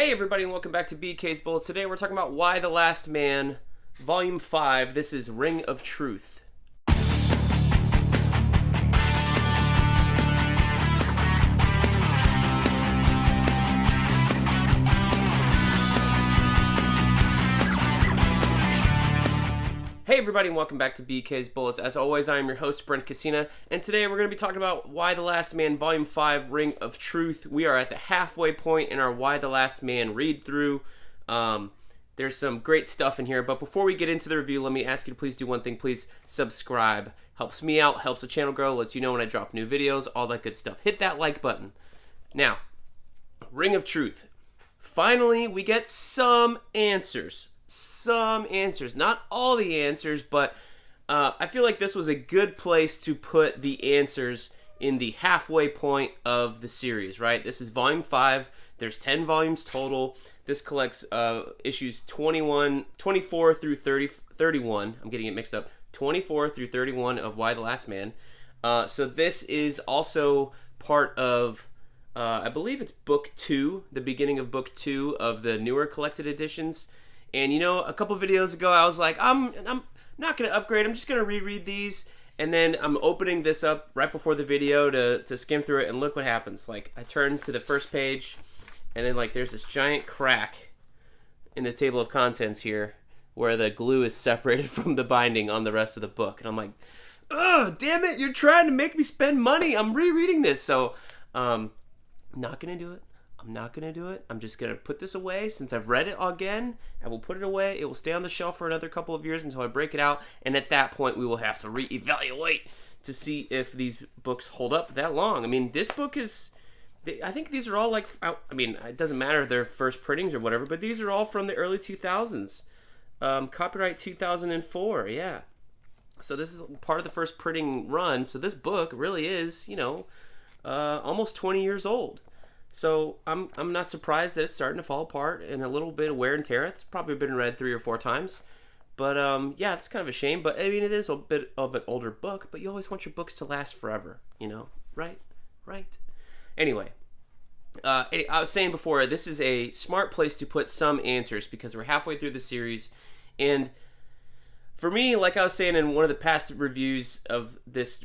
Hey everybody, and welcome back to BK's Bullets. Today we're talking about Y the Last Man, Volume 5. This is Ring of Truth. Hey everybody, and welcome back to BK's Bullets. As always, I am your host, Brent Casina, and today we're going to be talking about Y the Last Man, Volume 5, Ring of Truth. We are at the halfway point in our Y the Last Man read-through. There's some great stuff in here, but before we get into the review, let me ask you to please do one thing. Please subscribe. Helps me out, helps the channel grow, lets you know when I drop new videos, all that good stuff. Hit that like button. Now, Ring of Truth. Finally, we get some answers. Not all the answers, but I feel like this was a good place to put the answers in the halfway point of the series, right? This is Volume 5. There's 10 volumes total. This collects issues 24 through 31. I'm getting it mixed up. 24 through 31 of Y the Last Man. So this is also part of, I believe it's Book 2, the beginning of Book 2 of the newer collected editions. And you know, a couple videos ago, I was like, I'm not going to upgrade. I'm just going to reread these. And then I'm opening this up right before the video to skim through it. And look what happens. Like, I turn to the first page. And then, like, there's this giant crack in the table of contents here where the glue is separated from the binding on the rest of the book. And I'm like, oh, damn it. You're trying to make me spend money. I'm rereading this. So, not going to do it. I'm not going to do it. I'm just going to put this away. Since I've read it again, I will put it away. It will stay on the shelf for another couple of years until I break it out. And at that point, we will have to reevaluate to see if these books hold up that long. I mean, this book is... I think these are all like... I mean, it doesn't matter if they're first printings or whatever, but these are all from the early 2000s. Copyright 2004, yeah. So this is part of the first printing run. So this book really is, you know, almost 20 years old. So I'm not surprised that it's starting to fall apart and a little bit of wear and tear. It's probably been read 3 or 4 times. But yeah, it's kind of a shame. But I mean, it is a bit of an older book, but you always want your books to last forever, you know? Right? Anyway, I was saying before, this is a smart place to put some answers because we're halfway through the series. And for me, like I was saying in one of the past reviews of this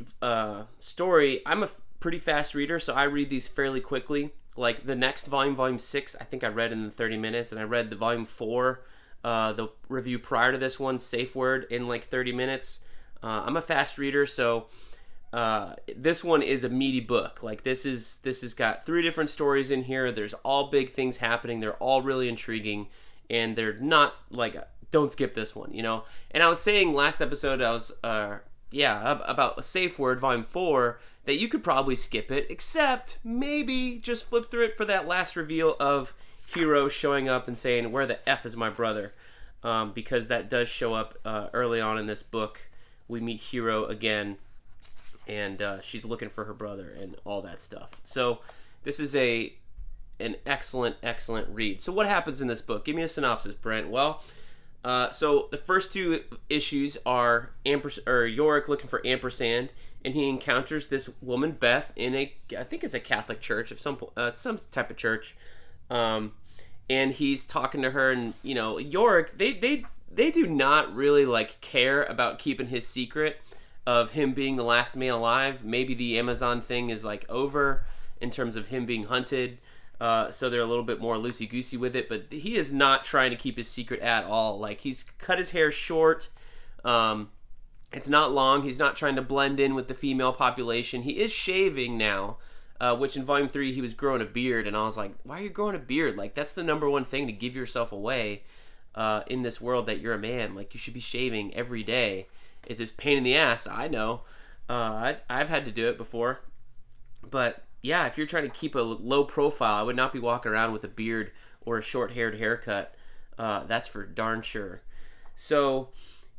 story, I'm a pretty fast reader, so I read these fairly quickly. Like the next volume, Volume 6, I think I read in 30 minutes, and I read the Volume 4, the review prior to this one, Safe Word, in like 30 minutes. I'm a fast reader, so this one is a meaty book. Like this has got 3 different stories in here. There's all big things happening. They're all really intriguing, and they're not like, don't skip this one, you know? And I was saying last episode, I was, about Safe Word, Volume 4, that you could probably skip it, except maybe just flip through it for that last reveal of Hero showing up and saying, where the F is my brother? Because that does show up early on in this book. We meet Hero again, and she's looking for her brother and all that stuff. So this is an excellent read. So what happens in this book? Give me a synopsis, Brent. Well, so the first 2 issues are Yorick looking for ampersand, and he encounters this woman Beth in I think it's a Catholic church of some type of church, and he's talking to her, and you know, Yorick, they do not really like care about keeping his secret of him being the last man alive. Maybe the Amazon thing is like over in terms of him being hunted. So they're a little bit more loosey-goosey with it, but he is not trying to keep his secret at all. Like, he's cut his hair short. It's not long. He's not trying to blend in with the female population. He is shaving now, which in Volume 3 he was growing a beard, and I was like, why are you growing a beard? Like, that's the number one thing to give yourself away in this world, that you're a man. Like, you should be shaving every day. It's a pain in the ass, I know. I've had to do it before. But yeah, if you're trying to keep a low profile, I would not be walking around with a beard or a short-haired haircut. That's for darn sure. So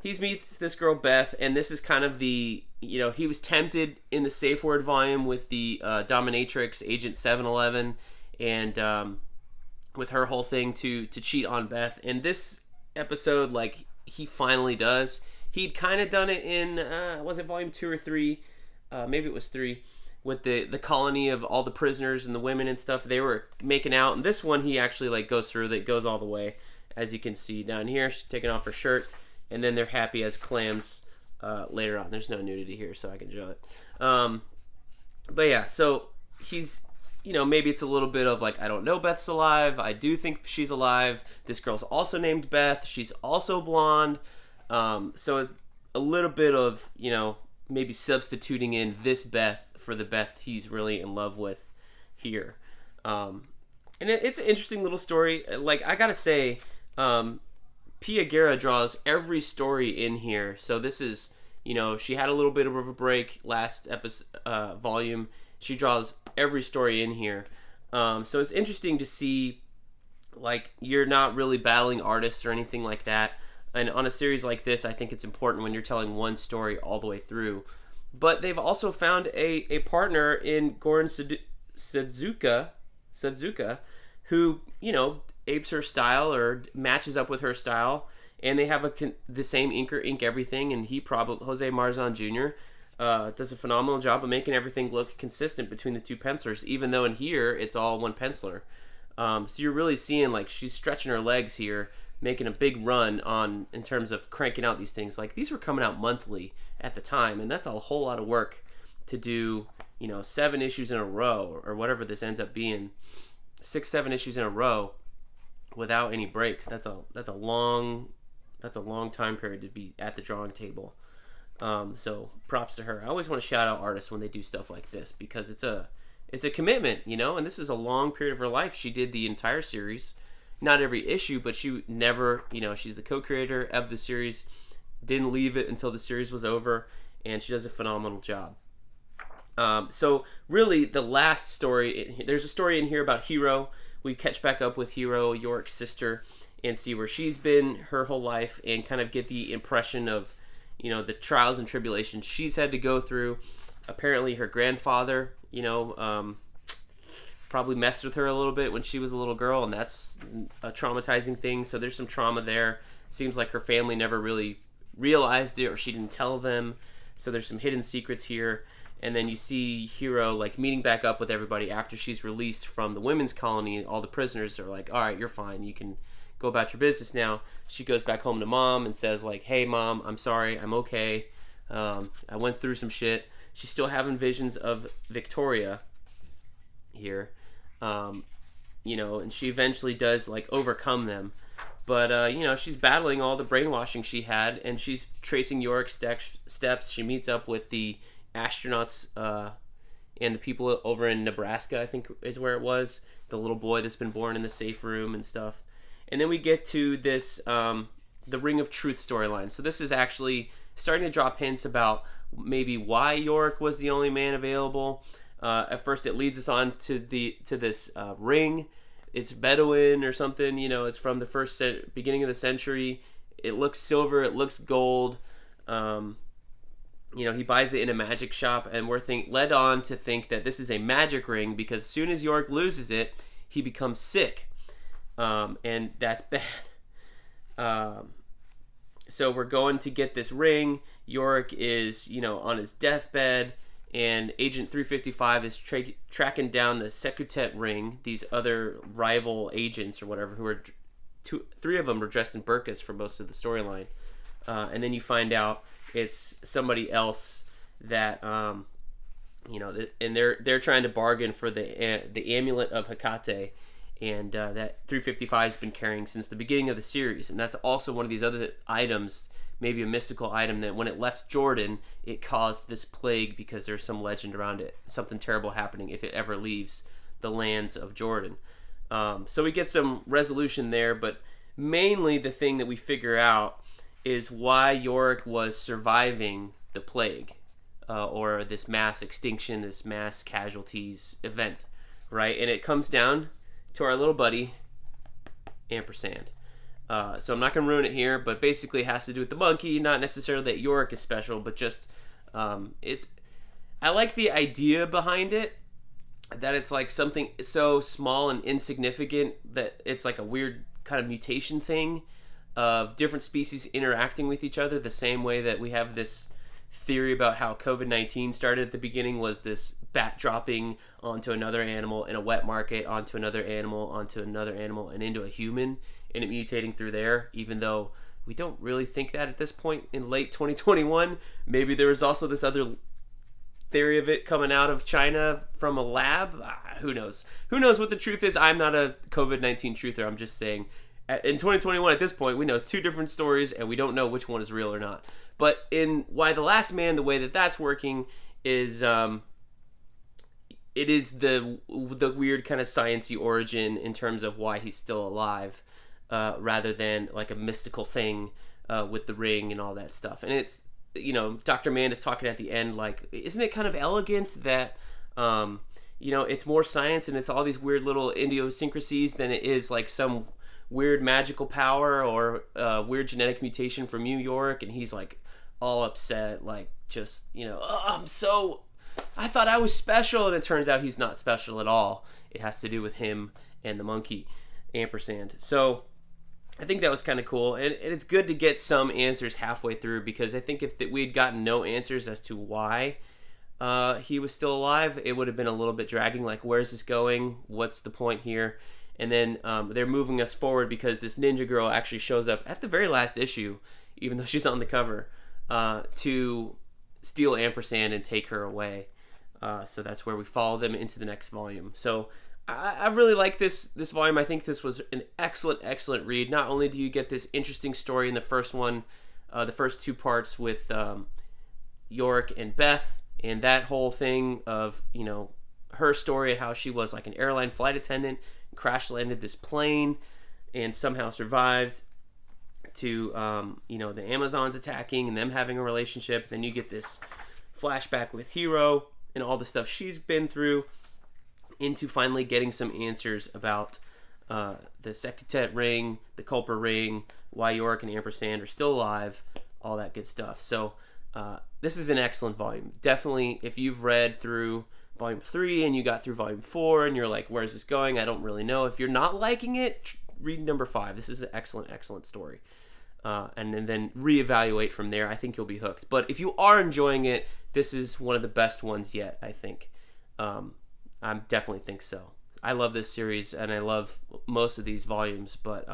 he meets this girl Beth, and this is kind of the, you know, he was tempted in the Safe Word volume with the dominatrix Agent 711, and with her whole thing to cheat on Beth. And this episode, like, he finally does. He'd kind of done it in was it Volume 2 or 3? Maybe it was 3. with the colony of all the prisoners and the women and stuff. They were making out, and this one he actually like goes through. That goes all the way, as you can see down here. She's taking off her shirt, and then they're happy as clams later on. There's no nudity here, so I can show it. But yeah, so he's, maybe it's a little bit of like, I don't know Beth's alive. I do think she's alive. This girl's also named Beth. She's also blonde. So a little bit of, maybe substituting in this Beth for the Beth he's really in love with here. And it's an interesting little story. Like, I gotta say, Pia Guerra draws every story in here. So this is, she had a little bit of a break last volume. She draws every story in here. So it's interesting to see, like, you're not really battling artists or anything like that. And on a series like this, I think it's important when you're telling one story all the way through. But they've also found a partner in Goran Sudzuka, who, apes her style or matches up with her style. And they have the same inker ink everything. And Jose Marzan Jr., does a phenomenal job of making everything look consistent between the two pencilers, even though in here it's all one penciler. So you're really seeing, like, she's stretching her legs here, making a big run in terms of cranking out these things. Like, these were coming out monthly at the time, and that's a whole lot of work to do, 7 issues in a row, or whatever this ends up being, 6-7 issues in a row without any breaks. That's a long time period to be at the drawing table. So props to her. I always want to shout out artists when they do stuff like this, because it's a commitment, and this is a long period of her life. She did the entire series, not every issue, but she never, she's the co-creator of the series, didn't leave it until the series was over, and she does a phenomenal job. So really the last story, there's a story in here about Hero. We catch back up with Hero, Yorick's sister, and see where she's been her whole life, and kind of get the impression of, the trials and tribulations she's had to go through. Apparently her grandfather, probably messed with her a little bit when she was a little girl, and that's a traumatizing thing. So there's some trauma there. Seems like her family never really realized it, or she didn't tell them. So there's some hidden secrets here. And then you see Hero, like, meeting back up with everybody after she's released from the women's colony. All the prisoners are like, all right, you're fine. You can go about your business now. She goes back home to Mom and says, like, hey, Mom, I'm sorry. I'm okay. I went through some shit. She's still having visions of Victoria here. And she eventually does, like, overcome them. But, she's battling all the brainwashing she had, and she's tracing Yorick's steps. She meets up with the astronauts and the people over in Nebraska, I think is where it was. The little boy that's been born in the safe room and stuff. And then we get to this, the Ring of Truth storyline. So this is actually starting to drop hints about maybe why Yorick was the only man available. At first it leads us on to this ring. It's Bedouin or something, it's from the beginning of the century. It looks silver, it looks gold. He buys it in a magic shop, and we're led on to think that this is a magic ring, because as soon as Yorick loses it, he becomes sick. And that's bad. So we're going to get this ring. Yorick is, on his deathbed, and Agent 355 is tracking down the Sekutet ring, these other rival agents or whatever, who are 3 of them are dressed in burqas for most of the storyline. And then you find out it's somebody else that, and they're trying to bargain for the amulet of Hecate, and that 355 has been carrying since the beginning of the series. And that's also one of these other items, maybe a mystical item, that when it left Jordan, it caused this plague because there's some legend around it, something terrible happening if it ever leaves the lands of Jordan. So we get some resolution there, but mainly the thing that we figure out is why Yorick was surviving the plague, or this mass extinction, this mass casualties event, right? And it comes down to our little buddy, Ampersand. So I'm not going to ruin it here, but basically it has to do with the monkey, not necessarily that Yorick is special, but just, I like the idea behind it, that it's like something so small and insignificant that it's like a weird kind of mutation thing of different species interacting with each other, the same way that we have this theory about how COVID-19 started at the beginning, was this bat dropping onto another animal in a wet market, onto another animal, and into a human, and it mutating through there, even though we don't really think that at this point in late 2021. Maybe there was also this other theory of it coming out of China from a lab. Who knows? Who knows what the truth is? I'm not a COVID-19 truther. I'm just saying, in 2021 at this point, we know two different stories, and we don't know which one is real or not. But in Why the Last Man, the way that that's working is it is the weird kind of sciencey origin in terms of why he's still alive, rather than like a mystical thing with the ring and all that stuff. And it's, Dr. Mann is talking at the end, like, isn't it kind of elegant that, it's more science and it's all these weird little idiosyncrasies than it is like some weird magical power or weird genetic mutation from you, Yorick? And he's like all upset, like, just, oh, I thought I was special, and it turns out he's not special at all. It has to do with him and the monkey, ampersand. So I think that was kind of cool, and it's good to get some answers halfway through, because I think if we'd gotten no answers as to why he was still alive, it would have been a little bit dragging, like, where's this going? What's the point here? And then they're moving us forward because this ninja girl actually shows up at the very last issue, even though she's on the cover, to steal ampersand and take her away. So that's where we follow them into the next volume. So I really like this volume. I think this was an excellent read. Not only do you get this interesting story in the first one, the first two parts with Yorick and Beth, and that whole thing of, her story and how she was like an airline flight attendant, crash landed this plane and somehow survived, to the Amazons attacking and them having a relationship. Then you get this flashback with Hero and all the stuff she's been through, into finally getting some answers about the Secutet ring, the Culper ring, why Yorick and ampersand are still alive, all that good stuff. So this is an excellent volume. Definitely, if you've read through volume 3 and you got through volume 4 and you're like, where's this going? I don't really know. If you're not liking it, read number 5. This is an excellent story. And then reevaluate from there. I think you'll be hooked. But if you are enjoying it, this is one of the best ones yet, I think. I definitely think so. I love this series, and I love most of these volumes, but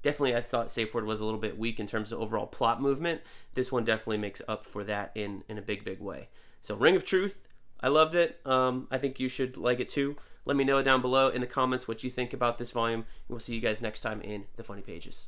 definitely I thought Safe Word was a little bit weak in terms of overall plot movement. This one definitely makes up for that in a big way. So Ring of Truth, I loved it. I think you should like it too. Let me know down below in the comments what you think about this volume, and we'll see you guys next time in the Funny Pages.